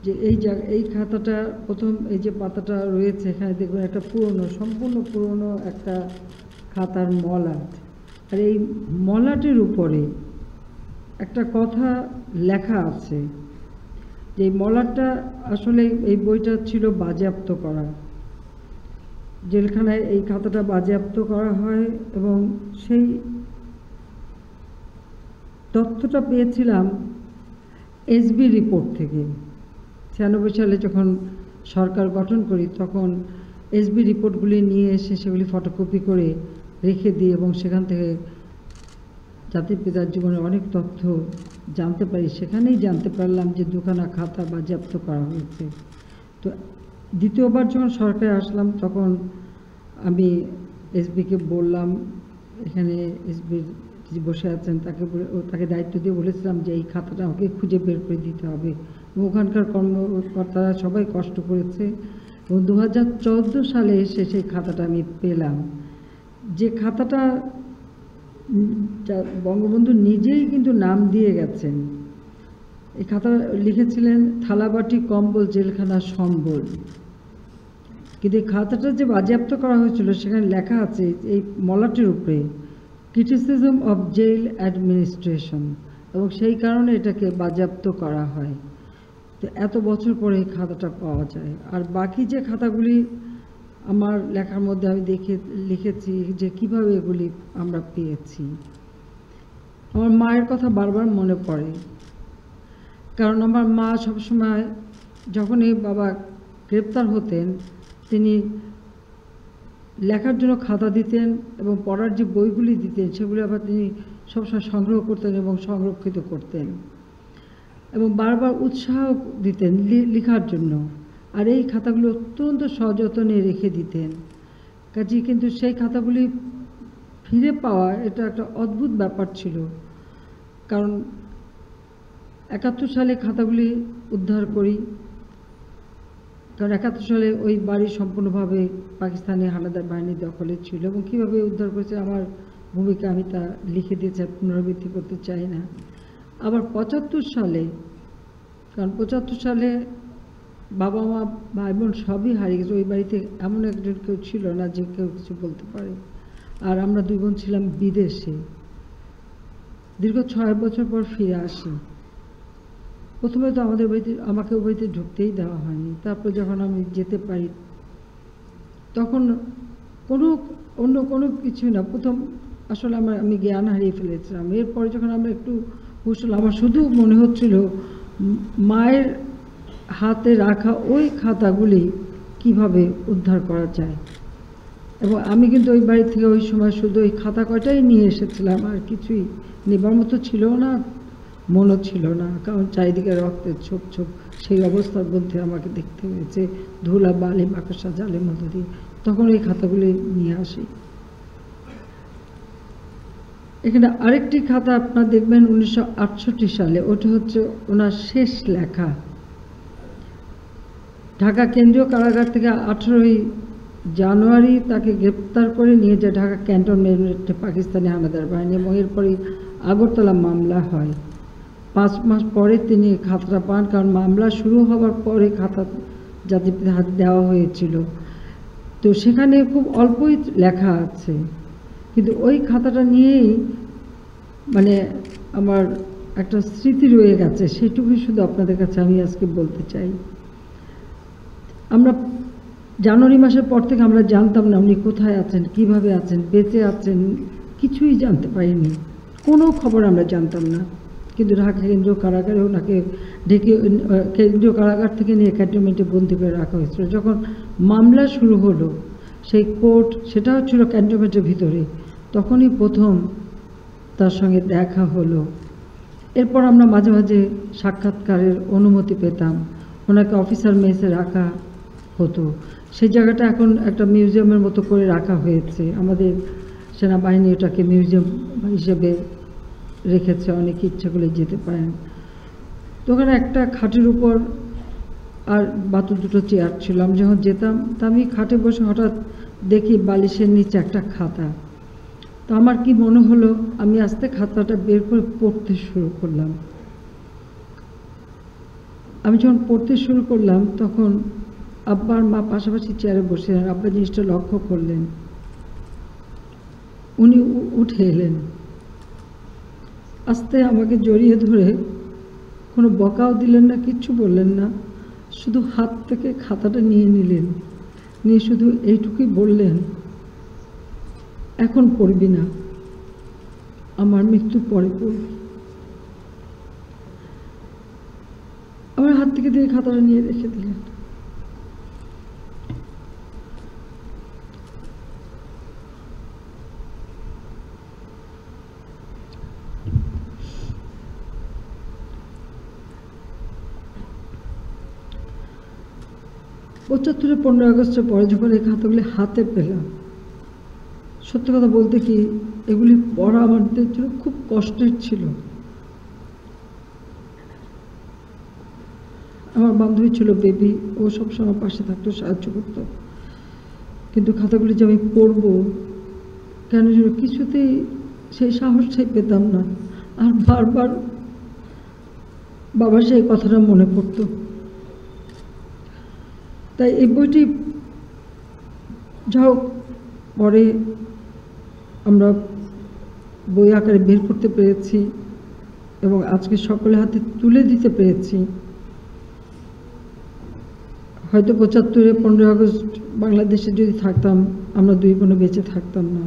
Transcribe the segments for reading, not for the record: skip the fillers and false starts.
যে এই খাতাটা প্রথম এই যে পাতাটা রয়েছে এখানে দেখবেন একটা সম্পূর্ণ পুরনো একটা খাতার মলাট, আর এই মলাটের উপরে একটা কথা লেখা আছে যে এই মলাটটা আসলে এই বইটা ছিল বাজেয়াপ্ত করা, জেলখানায় এই খাতাটা বাজেয়াপ্ত করা হয় এবং সেই তথ্যটা পেয়েছিলাম এসবি রিপোর্ট থেকে। 96 সালে যখন সরকার গঠন করি তখন এসবি রিপোর্টগুলি নিয়ে এসে সেগুলি ফটোকপি করে রেখে দিই এবং সেখান থেকে জাতির পিতার জীবনের অনেক তথ্য জানতে পারি। সেখানেই জানতে পারলাম যে দুখানা খাতা বাজেয়াপ্ত করা হয়েছে। তো দ্বিতীয়বার যখন সরকারে আসলাম তখন আমি এসবিকে বললাম, এখানে এসবির যে বসে আছেন তাকে দায়িত্ব দিয়ে বলেছিলাম যে এই খাতাটা আমাকে খুঁজে বের করে দিতে হবে। ওখানকার কর্মকর্তারা সবাই কষ্ট করেছে এবং 2014 সালে এসে সেই খাতাটা আমি পেলাম। যে খাতাটা বঙ্গবন্ধু নিজেই কিন্তু নাম দিয়ে গেছেন। এই খাতা লিখেছিলেন থালাবাটি কম্বল জেলখানা সম্বল। কিন্তু এই খাতাটা যে বাজেয়াপ্ত করা হয়েছিল সেখানে লেখা আছে এই মলাটের উপরে ক্রিটিসিজম অফ জেল অ্যাডমিনিস্ট্রেশন, এবং সেই কারণে এটাকে বাজেয়াপ্ত করা হয়। তো এত বছর পরে এই খাতাটা পাওয়া যায়। আর বাকি যে খাতাগুলি আমার লেখার মধ্যে আমি লিখেছি যে কিভাবে এগুলি আমরা পেয়েছি। আমার মায়ের কথা বারবার মনে পড়ে, কারণ আমার মা সবসময় যখনই বাবা গ্রেপ্তার হতেন তিনি লেখার জন্য খাতা দিতেন এবং পড়ার যে বইগুলি দিতেন সেগুলি আবার তিনি সবসময় সংগ্রহ করতেন এবং সংরক্ষিত করতেন এবং বারবার উৎসাহ দিতেন লেখার জন্য। আর এই খাতাগুলো অত্যন্ত সযত্নে রেখে দিতেন। কাজেই কিন্তু সেই খাতাগুলি ফিরে পাওয়া এটা একটা অদ্ভুত ব্যাপার ছিল, কারণ 71 সালে খাতাগুলি উদ্ধার করি, কারণ 71 সালে ওই বাড়ি সম্পূর্ণভাবে পাকিস্তানি হানাদার বাহিনীর দখলে ছিল এবং কীভাবে উদ্ধার করেছে আমার ভূমিকা আমি তা লিখে দিয়েছি, পুনরাবৃত্তি করতে চাই না। আবার 75 সালে, কারণ 75 সালে বাবা মা ভাই বোন সবই হারিয়ে গেছে, ওই বাড়িতে এমন একজন কেউ ছিল না যে কেউ কিছু বলতে পারে। আর আমরা দুই বোন ছিলাম বিদেশে। দীর্ঘ 6 বছর পর ফিরে আসি। প্রথমে তো আমাকে ওই বাড়িতে ঢুকতেই দেওয়া হয়নি। তারপর যখন আমি যেতে পারি তখন অন্য কোনো কিছু না, প্রথম আসলে আমি জ্ঞান হারিয়ে ফেলেছিলাম। এরপরে যখন আমরা একটু হুঁশ হলাম আমার শুধু মনে হচ্ছিল মায়ের হাতে রাখা ওই খাতাগুলি কিভাবে উদ্ধার করা যায়। এবং আমি কিন্তু ওই বাড়ি থেকে ওই সময় শুধু ওই খাতা কয়টাই নিয়ে এসেছিলাম, আর কিছুই নেবার মতো ছিল না, মনও ছিল না, কারণ চারিদিকে রক্তের ছোপ ছোপ সেই অবস্থার মধ্যে আমাকে দেখতে হয়েছে ধুলা বালি মাকড়সা জালের মধ্যে দিয়ে। তখন ওই খাতাগুলি নিয়ে আসি। এখানে আরেকটি খাতা আপনারা দেখবেন 1968 সালে, ওটা হচ্ছে ওনার শেষ লেখা। ঢাকা কেন্দ্রীয় কারাগার থেকে 18 জানুয়ারি তাকে গ্রেপ্তার করে নিয়ে যায় ঢাকা ক্যান্টনমেন্টে পাকিস্তানি হানাদার বাহিনী এবং এরপরে আগরতলা মামলা হয়। 5 মাস পরে তিনি খাতাটা পান, কারণ মামলা শুরু হওয়ার পরে খাতা জাতির পিতার হাতে দেওয়া হয়েছিল। তো সেখানে খুব অল্পই লেখা আছে, কিন্তু ওই খাতাটা নিয়েই মানে আমার একটা স্মৃতি রয়ে গেছে, সেটুকুই শুধু আপনাদের কাছে আমি আজকে বলতে চাই। আমরা জানুয়ারি মাসের পর থেকে আমরা জানতাম না উনি কোথায় আছেন, কিভাবে আছেন, বেঁচে আছেন, কিছুই জানতে পারিনি, কোনো খবর আমরা জানতাম না। কিন্তু ঢাকা কেন্দ্রীয় কারাগারে ওনাকে কেন্দ্রীয় কারাগার থেকে নিয়ে ক্যান্টনমেন্টে বন্দি করে রাখা হয়েছিল। যখন মামলা শুরু হলো সেই কোর্ট, সেটাও ছিল ক্যান্টনমেন্টের ভিতরে, তখনই প্রথম তার সঙ্গে দেখা হলো। এরপর আমরা মাঝে মাঝে সাক্ষাৎকারের অনুমতি পেতাম, ওনাকে অফিসার মেসে রাখা হতো। সেই জায়গাটা এখন একটা মিউজিয়ামের মতো করে রাখা হয়েছে, আমাদের সেনাবাহিনী এটাকে মিউজিয়াম হিসেবে রেখেছে, অনেকে ইচ্ছা করলে যেতে পারেন। তো ওখানে একটা খাটের উপর আর বাতুর দুটো চেয়ার ছিল। আমি যখন যেতাম তা আমি খাটে বসে হঠাৎ দেখি বালিশের নিচে একটা খাতা। তো আমার কি মনে হলো, আমি আস্তে খাতাটা বের করে পড়তে শুরু করলাম। আমি যখন পড়তে শুরু করলাম তখন আব্বা আর মা পাশাপাশি চেয়ারে বসে আব্বা জিনিসটা লক্ষ্য করলেন। উনি উঠে এলেন, আস্তে আমাকে জড়িয়ে ধরে কোনো বকাও দিলেন না, কিচ্ছু বললেন না, শুধু হাত থেকে খাতাটা নিয়ে নিলেন, নিয়ে শুধু এইটুকুই বললেন, এখন পড়বি না, আমার মৃত্যুর পরে পড়বি। আমার হাত থেকে তিনি খাতাটা নিয়ে রেখে দিলেন। পঁচাত্তরে 15 আগস্টের পরে যখন এই খাতাগুলি হাতে পেলাম, সত্যি কথা বলতে কি এগুলি পড়া আমাদের জন্য খুব কষ্টের ছিল। আমার বান্ধবী ছিল বেবি, ও সবসময় পাশে থাকতো, সাহায্য করতো, কিন্তু খাতাগুলি যে আমি পড়বো কেন যেন কিছুতেই সেই সাহসটাই পেতাম না। আর বারবার বাবার সেই কথাটা মনে পড়তো। তাই এই বইটি যাও পরে আমরা বই আকারে বের করতে পেরেছি এবং আজকে সকলের হাতে তুলে দিতে পেরেছি। হয়তো 75-এ 15 আগস্ট বাংলাদেশে যদি থাকতাম আমরা দুই বোন বেঁচে থাকতাম না।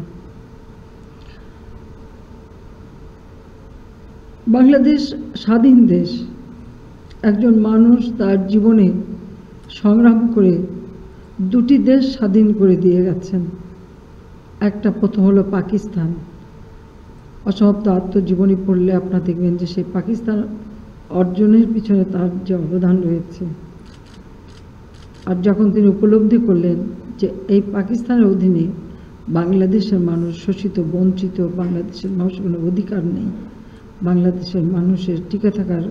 বাংলাদেশ স্বাধীন দেশ, একজন মানুষ তার জীবনে সংগ্রাম করে দুটি দেশ স্বাধীন করে দিয়ে গেছেন। একটা প্রথম হলো পাকিস্তান। অসমাপ্ত আত্মজীবনী পড়লে আপনারা দেখবেন যে সেই পাকিস্তান অর্জনের পিছনে তার যে অবদান রয়েছে। আর যখন তিনি উপলব্ধি করলেন যে এই পাকিস্তানের অধীনে বাংলাদেশের মানুষ শোষিত, বঞ্চিত, বাংলাদেশের মানুষের কোনো অধিকার নেই, বাংলাদেশের মানুষের টিকে থাকার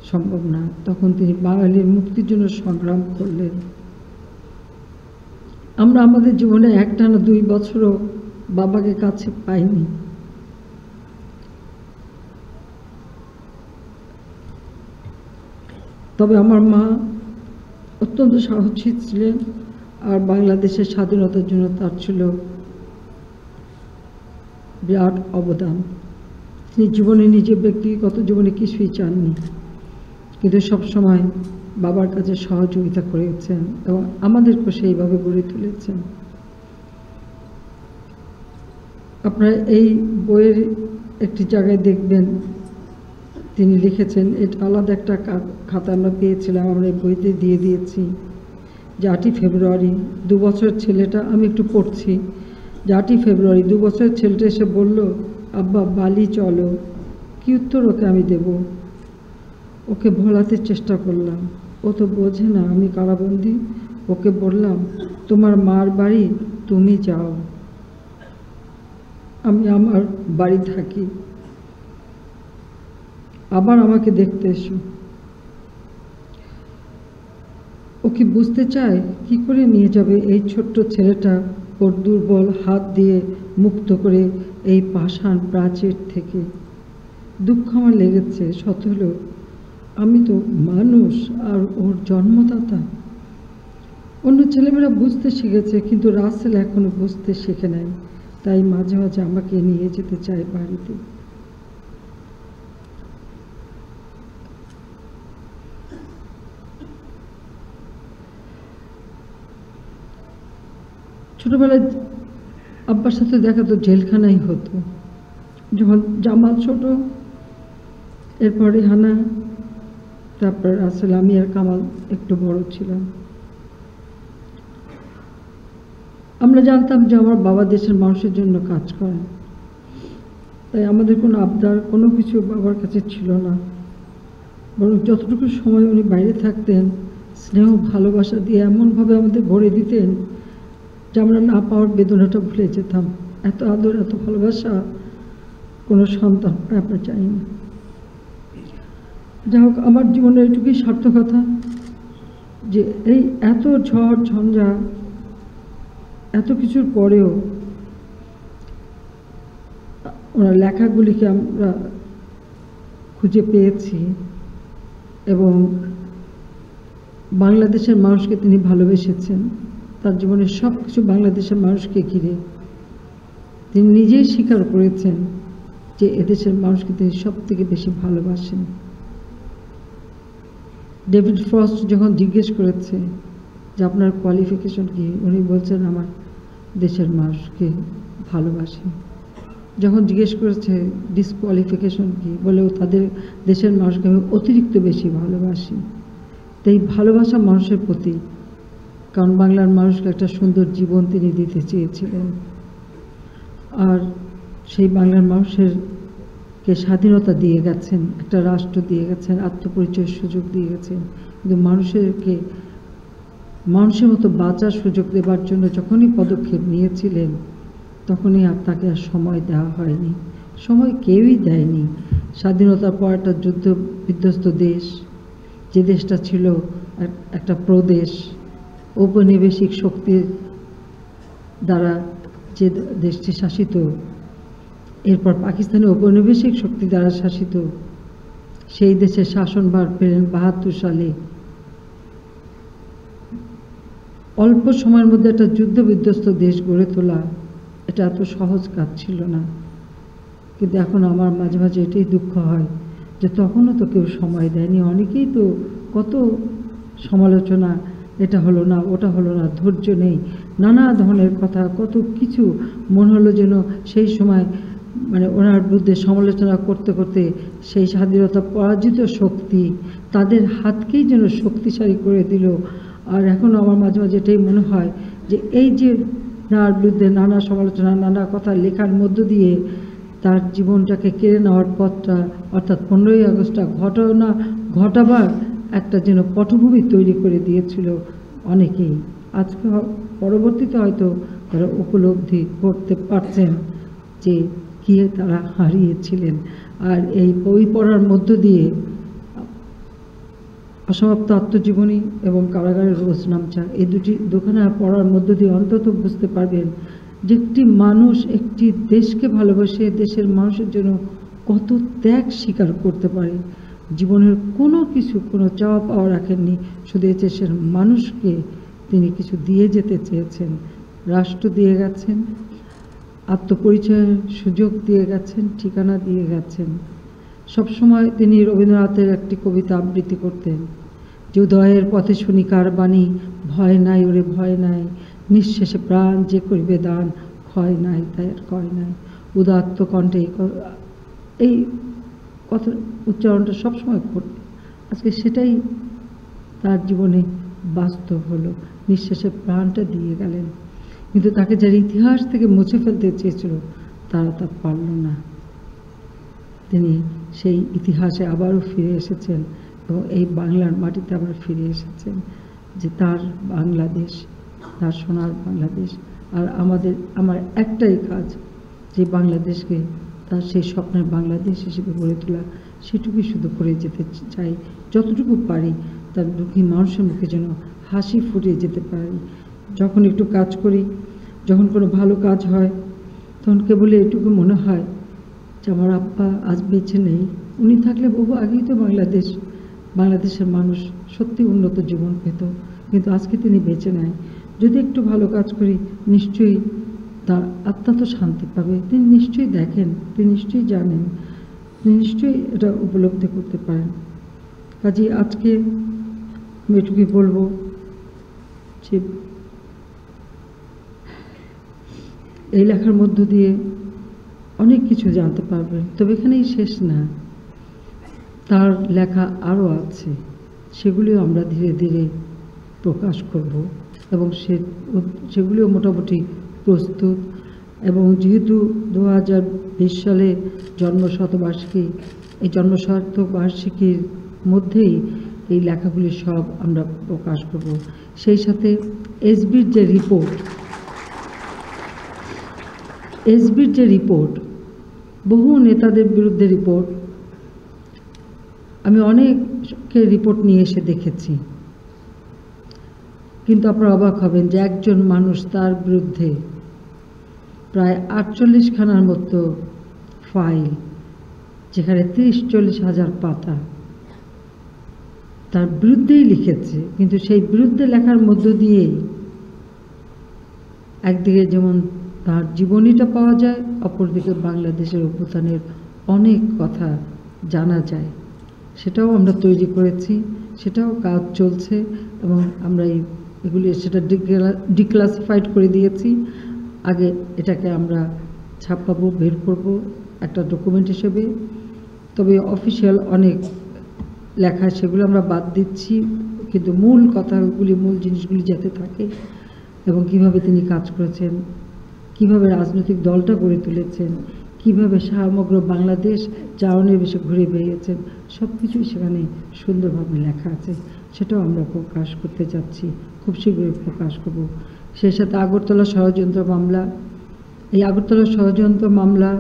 সম্ভব না, তখন তিনি বাঙালির মুক্তির জন্য সংগ্রাম করলেন। আমরা আমাদের জীবনে একটানা 2 বছরও বাবাকে কাছে পাইনি। তবে আমার মা অত্যন্ত সাহসী ছিলেন, আর বাংলাদেশের স্বাধীনতার জন্য তার ছিল বিরাট অবদান। তিনি জীবনে নিজে ব্যক্তিগত জীবনে কিছুই চাননি, কিন্তু সবসময় বাবার কাছে সহযোগিতা করেছেন এবং আমাদেরকে সেইভাবে গড়ে তুলেছেন। আপনারা এই বইয়ের একটি জায়গায় দেখবেন তিনি লিখেছেন, এটা আলাদা একটা খাতা আমরা পেয়েছিলাম, আমরা এই বইতে দিয়ে দিয়েছি, যে 8ই ফেব্রুয়ারি 2 বছরের ছেলেটা, আমি একটু পড়ছি, যে 8ই ফেব্রুয়ারি 2 বছরের ছেলেটা এসে বলল, আব্বা বালি চলো। কি উত্তর ওকে আমি দেব? ওকে ভোলাতে চেষ্টা করলাম, ও তো বোঝে না আমি কারাবন্দি। ওকে বললাম, তোমার মার বাড়ি, তুমি যাও, আমি আমার বাড়ি থাকি, আবার আমাকে দেখতে এসো। ও কি বুঝতে চায় কি করে নিয়ে যাবে এই ছোট্ট ছেলেটা ওর দুর্বল হাত দিয়ে মুক্ত করে এই পাষাণ প্রাচীর থেকে? দুঃখ আমার লেগেছে, সত হলো আমি তো মানুষ আর ওর জন্মদাতা। অন্য ছেলেমেয়েরা বুঝতে শিখেছে, কিন্তু রাসেল এখনো বুঝতে শেখে নাই, তাই মাঝে মাঝে আমাকে নিয়ে যেতে চায় বাড়িতে। ছোটবেলায় আব্বার সাথে দেখা তো জেলখানাই হতো। যখন জামাল ছোট, এরপর রেহানা, তারপর আসলে আমি আর কামাল একটু বড় ছিলাম। আমরা জানতাম যে আমার বাবা দেশের মানুষের জন্য কাজ করেন, তাই আমাদের কোনো আবদার কোনো কিছু বাবার কাছে ছিল না, বরং যতটুকু সময় উনি বাইরে থাকতেন স্নেহ ভালোবাসা দিয়ে এমনভাবে আমাদের ভরে দিতেন যে আমরা না পাওয়ার বেদনাটা ভুলে যেতাম। এত আদর, এত ভালোবাসা কোনো সন্তান আমরা চাই না। যাই হোক, আমার জীবনের এটুকুই সার্থকতা যে এই এত ঝড় ঝঞ্ঝা, এত কিছুর পরেও ওনার লেখাগুলিকে আমরা খুঁজে পেয়েছি এবং বাংলাদেশের মানুষকে তিনি ভালোবেসেছেন। তার জীবনের সব কিছু বাংলাদেশের মানুষকে ঘিরে। তিনি নিজেই স্বীকার করেছেন যে এদেশের মানুষকে তিনি সব থেকে বেশি ভালোবাসেন। ডেভিড ফ্রস্ট যখন জিজ্ঞেস করেছে যে আপনার কোয়ালিফিকেশন কি, উনি বলছেন আমার দেশের মানুষকে ভালোবাসি। যখন জিজ্ঞেস করেছে ডিসকোয়ালিফিকেশন কি, বলেও তাদের দেশের মানুষকে আমি অতিরিক্ত বেশি ভালোবাসি। তো এই ভালোবাসা মানুষের প্রতি, কারণ বাংলার মানুষকে একটা সুন্দর জীবন তিনি দিতে চেয়েছিলেন, আর সেই বাংলার মানুষেরকে স্বাধীনতা দিয়ে গেছেন, একটা রাষ্ট্র দিয়ে গেছেন, আত্মপরিচয়ের সুযোগ দিয়ে গেছেন। কিন্তু মানুষের মতো বাঁচার সুযোগ দেবার জন্য যখনই পদক্ষেপ নিয়েছিলেন, তখনই তাকে আর সময় দেওয়া হয়নি। সময় কেউই দেয়নি। স্বাধীনতার পর একটা যুদ্ধ বিধ্বস্ত দেশ, যে দেশটা ছিল একটা প্রদেশ, ঔপনিবেশিক শক্তির দ্বারা যে দেশটি শাসিত, এরপর পাকিস্তানি ঔপনিবেশিক শক্তি দ্বারা শাসিত, সেই দেশের শাসনভার পেলেন ৭২ সালে। অল্প সময়ের মধ্যে একটা যুদ্ধ বিধ্বস্ত দেশ গড়ে তোলা, এটা এত সহজ কাজ ছিল না। কিন্তু এখন আমার মাঝে মাঝে এটাই দুঃখ হয় যে তখনও তো কেউ সময় দেয়নি। অনেকেই তো কত সমালোচনা, এটা হলো না, ওটা হলো না, ধৈর্য নেই, নানা ধরনের কথা, কত কিছু। মনে হলো যেন সেই সময় ওনার বিরুদ্ধে সমালোচনা করতে করতে সেই স্বাধীনতা পরাজিত শক্তি তাদের হাতকেই যেন শক্তিশালী করে দিল। আর এখন আমার মাঝে মাঝে এটাই মনে হয় যে এই যে তার বিরুদ্ধে নানা সমালোচনা, নানা কথা লেখার মধ্য দিয়ে তার জীবনটাকে কেড়ে নেওয়ার পথটা, অর্থাৎ 15ই আগস্টটা ঘটাবার একটা যেন পটভূমি তৈরি করে দিয়েছিল অনেকেই। আজকে পরবর্তীতে হয়তো তারা উপলব্ধি করতে পারছেন যে কি তারা হারিয়েছিলেন। আর এই বই পড়ার মধ্য দিয়ে, অসমাপ্ত আত্মজীবনী এবং কারাগারের রোজনামচা, এই দুখানা পড়ার মধ্য দিয়ে অন্তত বুঝতে পারবেন যে একটি মানুষ একটি দেশকে ভালোবাসে দেশের মানুষের জন্য কত ত্যাগ স্বীকার করতে পারে। জীবনের কোনো কিছু, কোনো চাওয়া পাওয়া রাখেননি, শুধু দেশের মানুষকে তিনি কিছু দিয়ে যেতে চেয়েছেন। রাষ্ট্র দিয়ে গেছেন, আত্মপরিচয়ের সুযোগ দিয়ে গেছেন, ঠিকানা দিয়ে গেছেন। সবসময় তিনি রবীন্দ্রনাথের একটি কবিতা আবৃত্তি করতেন যে উদয়ের পথে শুনি কার বাণী, ভয় নাই ওরে ভয় নাই, নিঃশেষে প্রাণ যে করিবে দান, ক্ষয় নাই তাই আর কয় নাই। উদাত্ত কণ্ঠে এই কথা উচ্চারণটা সবসময় করতেন। আজকে সেটাই তার জীবনে বাস্তব হলো, নিঃশেষে প্রাণটা দিয়ে গেলেন। কিন্তু তাকে যারা ইতিহাস থেকে মুছে ফেলতে চেয়েছিল তারা তা পারল না। তিনি সেই ইতিহাসে আবারও ফিরে এসেছেন এবং এই বাংলার মাটিতে আবার ফিরে এসেছেন, যে তার বাংলাদেশ, তার সোনার বাংলাদেশ। আর আমার একটাই কাজ, যে বাংলাদেশকে তার সেই স্বপ্নের বাংলাদেশ হিসেবে গড়ে তোলা, সেটুকুই শুধু করে যেতে চাই। যতটুকু পারি তার দুঃখী মানুষের মুখে যেন হাসি ফুটিয়ে যেতে পারি। যখন একটু কাজ করি, যখন কোনো ভালো কাজ হয়, তখন কেবল এটুকু মনে হয় যে আমার আব্বা আজ বেঁচে নেই, উনি থাকলে বহু আগেই তো বাংলাদেশের মানুষ সত্যি উন্নত জীবন পেত, কিন্তু আজকে তিনি বেঁচে নেয়। যদি একটু ভালো কাজ করি, নিশ্চয়ই তার আত্মা তো শান্তি পাবে। তিনি নিশ্চয়ই দেখেন, তিনি নিশ্চয়ই জানেন, তিনি নিশ্চয়ই এটা উপলব্ধি করতে পারেন। কাজেই আজকে আমি এটুকুই বলবো যে এই লেখার মধ্য দিয়ে অনেক কিছু জানতে পারবেন, তবে এখানেই শেষ না। তার লেখা আরও আছে, সেগুলিও আমরা ধীরে ধীরে প্রকাশ করব এবং সেগুলিও মোটামুটি প্রস্তুত। এবং যেহেতু 2020 সালে জন্মশতবার্ষিকী, এই জন্মশতবার্ষিকীর মধ্যেই এই লেখাগুলি সব আমরা প্রকাশ করব। সেই সাথে এসবির যে রিপোর্ট, বহু নেতাদের বিরুদ্ধে রিপোর্ট, আমি অনেককে রিপোর্ট নিয়ে এসে দেখেছি, কিন্তু আপনারা অবাক হবেন যে একজন মানুষ, তার বিরুদ্ধে প্রায় 48 খানার মতো ফাইল, যেখানে 30-40 হাজার পাতা, তার বিরুদ্ধেই লিখেছে, কিন্তু সেই বিরুদ্ধে লেখার মধ্য দিয়েই একদিকে যেমন তার জীবনীটা পাওয়া যায়, অপরদিকে বাংলাদেশের অভ্যুত্থানের অনেক কথা জানা যায়। সেটাও আমরা তৈরি করেছি, সেটাও কাজ চলছে, এবং আমরা এগুলি সেটা ডিক্লাসিফাইড করে দিয়েছি। আগে এটাকে আমরা ছাপাবো, বের করব একটা ডকুমেন্ট হিসেবে। তবে অফিসিয়াল অনেক লেখা সেগুলো আমরা বাদ দিচ্ছি, কিন্তু মূল কথাগুলি, মূল জিনিসগুলি যাতে থাকে, এবং কিভাবে তিনি কাজ করেছেন, কিভাবে রাজনৈতিক দলটা গড়ে তুলেছেন, কিভাবে সমগ্র বাংলাদেশ চারণের বেশি ঘুরে বেরিয়েছেন, সব কিছুই সেখানে সুন্দরভাবে লেখা আছে। সেটাও আমরা প্রকাশ করতে যাচ্ছি, খুব শীঘ্রই প্রকাশ করব। সেই সাথে আগরতলা ষড়যন্ত্র মামলা, এই আগরতলা ষড়যন্ত্র মামলা,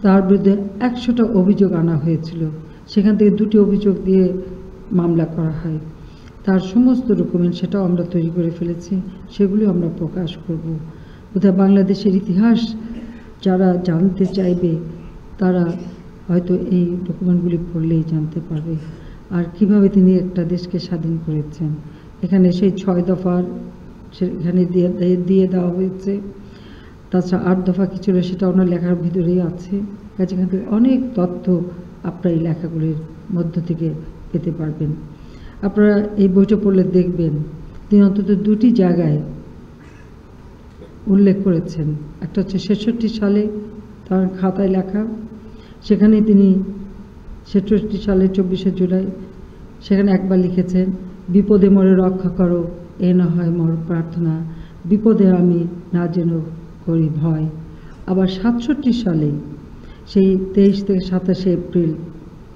তার বিরুদ্ধে 100টা অভিযোগ আনা হয়েছিল, সেখান থেকে 2টি অভিযোগ দিয়ে মামলা করা হয়। তার সমস্ত ডকুমেন্ট সেটাও আমরা তৈরি করে ফেলেছি, সেগুলো আমরা প্রকাশ করব। বোধহয় বাংলাদেশের ইতিহাস যারা জানতে চাইবে তারা হয়তো এই ডকুমেন্টগুলি পড়লেই জানতে পারবে। আর কিভাবে তিনি একটা দেশকে স্বাধীন করেছেন, এখানে সেই 6 দফার সেখানে দিয়ে দেওয়া হয়েছে। তাছাড়া 8 দফা কি ছিল সেটা ওনার লেখার ভিতরেই আছে। এখান থেকে অনেক তথ্য আপনারা এই লেখাগুলির মধ্য থেকে পেতে পারবেন। আপনারা এই বইটা পড়লে দেখবেন তিনি অন্তত 2টি জায়গায় উল্লেখ করেছেন। একটা হচ্ছে 66 সালে তার খাতায় লেখা, সেখানে তিনি 66 সালে 24শে জুলাই সেখানে একবার লিখেছেন, বিপদে মোরে রক্ষা করো, এ না হয় মোর প্রার্থনা, বিপদে আমি না যেন করি ভয়। আবার 67 সালে সেই 23 থেকে 27 এপ্রিল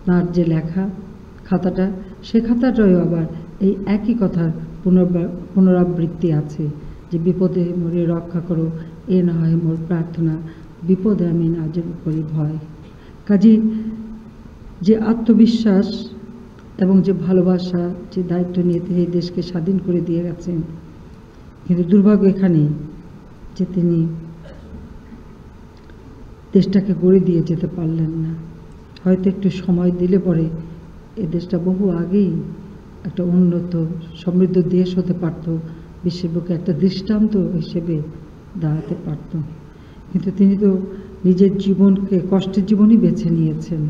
তার যে লেখা খাতাটা, সে খাতাটাও আবার এই একই কথার পুনরাবৃত্তি আছে, যে বিপদে মোরে রক্ষা করো, এ না হয় মোর প্রার্থনা, বিপদে আমি না যেন করি ভয়। কাজী যে আত্মবিশ্বাস এবং যে ভালোবাসা, যে দায়িত্ব নিয়ে তিনি এই দেশকে স্বাধীন করে দিয়ে গেছেন, কিন্তু দুর্ভাগ্য এখানে যে তিনি দেশটাকে গড়ে দিয়ে যেতে পারলেন না। হয়তো একটু সময় দিলে পরে এ দেশটা বহু আগেই একটা উন্নত সমৃদ্ধ দেশ হতে পারত, বিশ্বের বুকে একটা দৃষ্টান্ত হিসেবে দাঁড়াতে পারত। কিন্তু তিনি তো নিজের জীবনকে কষ্টের জীবনই বেছে নিয়েছেন।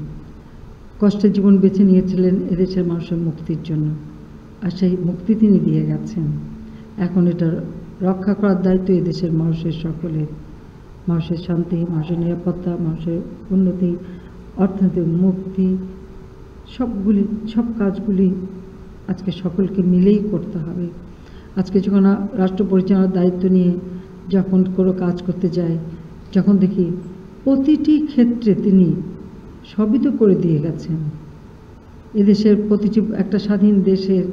কষ্টের জীবন বেছে নিয়েছিলেন এদেশের মানুষের মুক্তির জন্য, আর সেই মুক্তি তিনি দিয়ে গেছেন। এখন এটা রক্ষা করার দায়িত্ব এদেশের মানুষের সকলের। মানুষের শান্তি, মানুষের নিরাপত্তা, মানুষের উন্নতি, অর্থনৈতিক মুক্তি, সব কাজগুলি আজকে সকলকে মিলেই করতে হবে। আজকে যখন রাষ্ট্র পরিচালনার দায়িত্ব নিয়ে যখন কোনো কাজ করতে যায়, যখন দেখি প্রতিটি ক্ষেত্রে তিনি সবই তো করে দিয়ে গেছেন। এদেশের প্রতিটি একটা স্বাধীন দেশের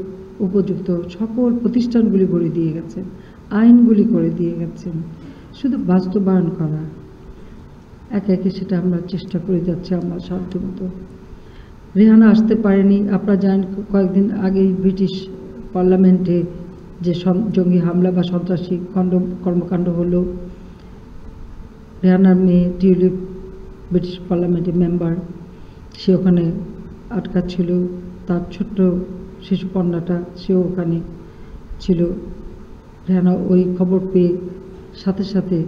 উপযুক্ত সকল প্রতিষ্ঠানগুলি গড়ে দিয়ে গেছেন, আইনগুলি করে দিয়ে গেছেন, শুধু বাস্তবায়ন করা। একে একে সেটা আমরা চেষ্টা করে যাচ্ছি আমার সাধ্যমতো। রেহানা আসতে পারেনি, আপনারা জানেন কয়েকদিন আগেই ব্রিটিশ পার্লামেন্টে যে জঙ্গি হামলা বা সন্ত্রাসী কর্মকাণ্ড হলো, রেহানার মেয়ে টিউলিপ ব্রিটিশ পার্লামেন্টের মেম্বার, সে ওখানে আটকা ছিল, তার ছোট্ট শিশু কন্যাটা সেও ওখানে ছিল। রেহানা ওই খবর পেয়ে সাথে সাথে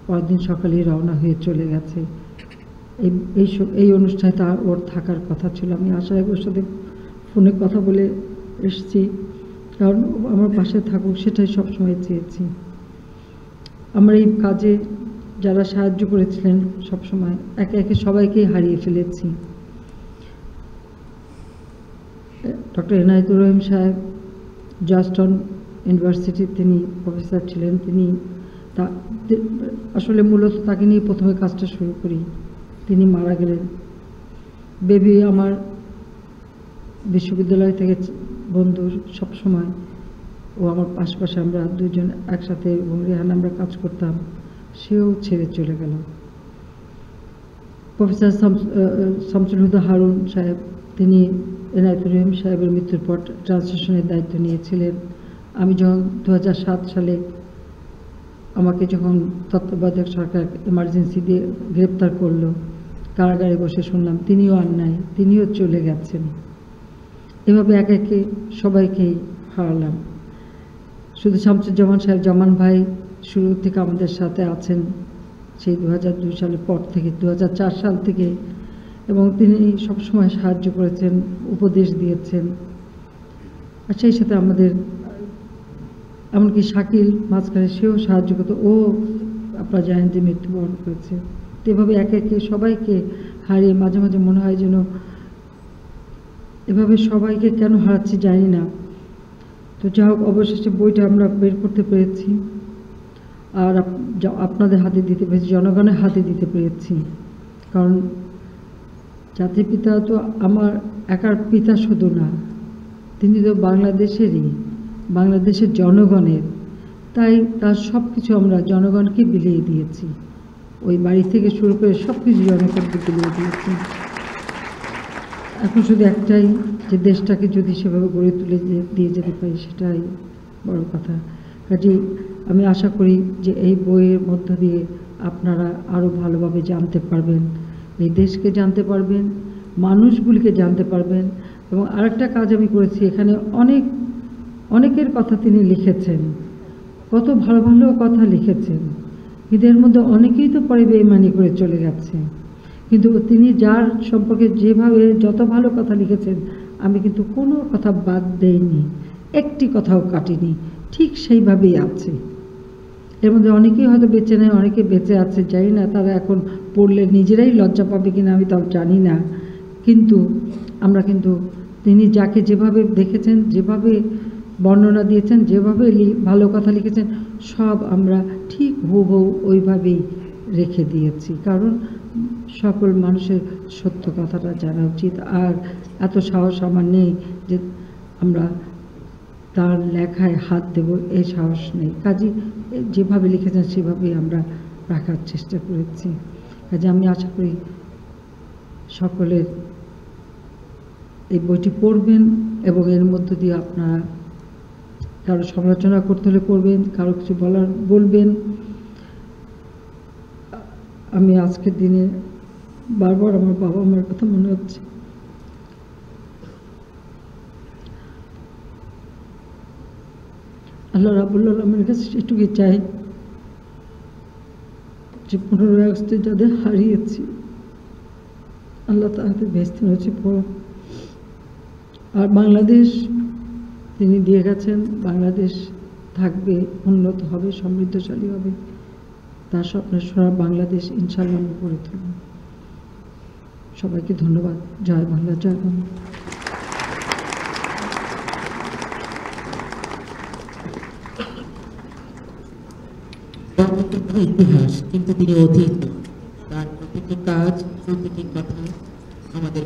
পরদিন সকালেই রওনা হয়ে চলে গেছে। এই অনুষ্ঠানে তার ওর থাকার কথা ছিল। আমি আশায় ওর সাথে ফোনে কথা বলে এসেছি, কারণ আমার পাশে থাকুক সেটাই সবসময় চেয়েছি। আমরা এই কাজে যারা সাহায্য করেছিলেন সবসময় একে একে সবাইকেই হারিয়ে ফেলেছি। ডক্টর এনায়েতুর রহিম সাহেব জর্জটাউন ইউনিভার্সিটির তিনি প্রফেসর ছিলেন। তিনি আসলে মূলত তাকে নিয়ে প্রথমে কাজটা শুরু করি। তিনি মারা গেলেন। বেবি আমার বিশ্ববিদ্যালয় থেকে বন্ধু, সবসময় ও আমার পাশাপাশি, আমরা দুজন একসাথে এবং রেহানা আমরা কাজ করতাম, সেও ছেড়ে চলে গেল। প্রফেসর শামসুল হুদা হারুন সাহেব, তিনি এনায়েতুর রহিম সাহেবের মৃত্যুর পর ট্রান্সলেশনের দায়িত্ব নিয়েছিলেন। আমি যখন 2007 সালে আমাকে যখন তত্ত্বাবধায়ক সরকার এমার্জেন্সি দিয়ে গ্রেপ্তার করলো, কারাগারে বসে শুনলাম তিনিও আর নাই, তিনিও চলে গেছেন। এভাবে একে একে সবাইকেই হারালাম। শুধু শামসুজ্জামান সাহেব জামান ভাই শুরু থেকে আমাদের সাথে আছেন, সেই 2002 সালের পর থেকে, 2004 সাল থেকে, এবং তিনি সবসময় সাহায্য করেছেন, উপদেশ দিয়েছেন। আর সেই সাথে আমাদের এমনকি শাকিল মাঝখানে সেও সাহায্য করতো, ও আপনারা জানেন যে মৃত্যুবরণ করেছে। তো এভাবে একে একে সবাইকে হারিয়ে মাঝে মাঝে মনে হয় যেন এভাবে সবাইকে কেন হারাচ্ছি জানি না। তো যাই হোক, অবশেষে বইটা আমরা বের করতে পেরেছি, আর আপনাদের হাতে দিতে পেরেছি, জনগণের হাতে দিতে পেরেছি। কারণ জাতির পিতা তো আমার একার পিতা শুধু না, তিনি তো বাংলাদেশেরই, বাংলাদেশের জনগণের। তাই তার সব কিছু আমরা জনগণকে বিলিয়ে দিয়েছি, ওই বাড়ি থেকে শুরু করে সব কিছু জনগণকে বিলিয়ে দিয়েছি। এখন শুধু একটাই, যে দেশটাকে যদি সেভাবে গড়ে তুলে দিয়ে যেতে পারি, সেটাই বড় কথা। কাজেই আমি আশা করি যে এই বইয়ের মধ্য দিয়ে আপনারা আরও ভালোভাবে জানতে পারবেন, এই দেশকে জানতে পারবেন, মানুষগুলিকে জানতে পারবেন। এবং আরেকটা কাজ আমি করেছি, এখানে অনেকের কথা তিনি লিখেছেন, কত ভালো ভালো কথা লিখেছেন, কিন্তু এর মধ্যে অনেকেই তো পরে বেইমানি করে চলে গেছে। কিন্তু তিনি যার সম্পর্কে যেভাবে যত ভালো কথা লিখেছেন, আমি কিন্তু কোনো কথা বাদ দেইনি, একটি কথাও কাটিনি, ঠিক সেইভাবেই আছে। এর মধ্যে অনেকেই হয়তো বেঁচে নেয়, অনেকে বেঁচে আছে, জানি না তারা এখন পড়লে নিজেরাই লজ্জা পাবে কিনা আমি তাও জানি না। কিন্তু আমরা কিন্তু তিনি যাকে যেভাবে দেখেছেন, যেভাবে বর্ণনা দিয়েছেন, যেভাবে ভালো কথা লিখেছেন, সব আমরা ঠিক হুবহু ওইভাবেই রেখে দিয়েছি। কারণ সকল মানুষের সত্য কথাটা জানা উচিত। আর এত সাহস আমার নেই যে আমরা তার লেখায় হাত দেব, এই সাহস নেই। কাজে যেভাবে লিখেছেন সেভাবেই আমরা রাখার চেষ্টা করেছি। কাজে আমি আশা করি সকলের এই বইটি পড়বেন, এবং এর মধ্য দিয়ে আপনারা কারো সমালোচনা করতে হলে করবেন, কারো কিছু বলার বলবেন। আমি আজকের দিনে বারবার আমার বাবা মার কথা মনে হচ্ছে। আল্লাহ রাব্বুল আলামিনের কাছে এটুকুই চাই যে 15 আগস্টে যাদের হারিয়েছি, আল্লাহ তাদের বেহেশতে নসিব করুন। আর বাংলাদেশ তিনি দিয়ে গেছেন, বাংলাদেশ থাকবে, উন্নত হবে, সমৃদ্ধশালী হবে, তার স্বপ্নের সোনার বাংলাদেশ ইনশাআল্লাহ আমরা গড়ে তুলব। সবাইকে ধন্যবাদ। জয় বাংলা, জয় বাংলা। ইতিহাস, কিন্তু তিনি অতীত। তার প্রতিটি কাজ, প্রতিটি কথা আমাদের